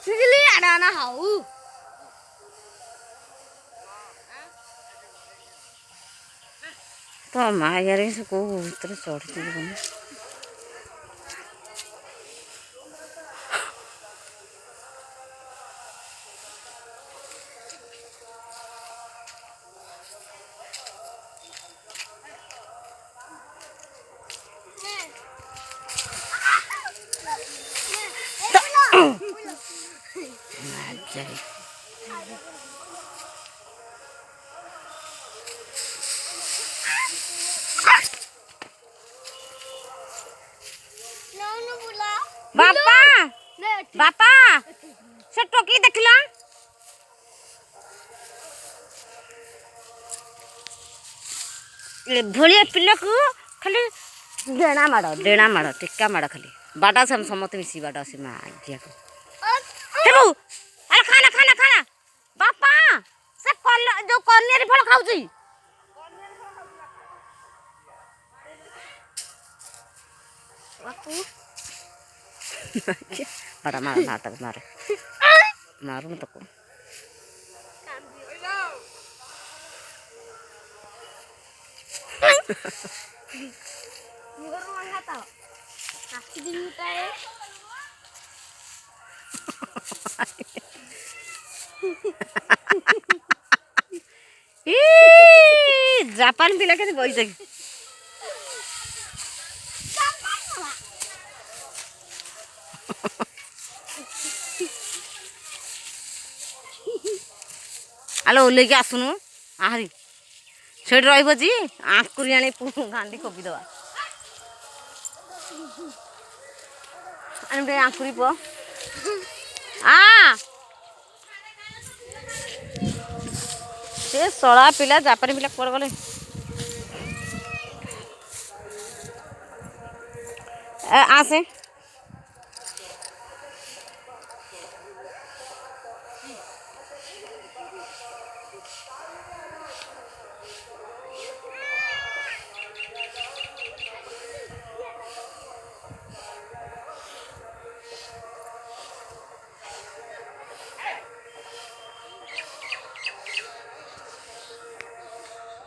सिगली आडाना how तो माँ यार इसे को उतर चढ़ती है बने बापा बापा से टोकी देखला भलिया पिला को खाली डेणा माड़ टिक्का माड़ खाली बाटा से हम समस्त मिसी बाटा से माँ आज्ञा को चलो अरे खाना खाना खाना बापा से जो कन्यारी फल खाऊची बड़ा मार नाटक मारे मारू मत को जापान पिला के बई सके आलो लेके आसुनु आहरी छेड़ रहिबो जी आंकुरी आनी गांडी कोबी दवा अरे आंकुरी पो आ से सड़ा पिला जापानी पिला कोड़ गले आसे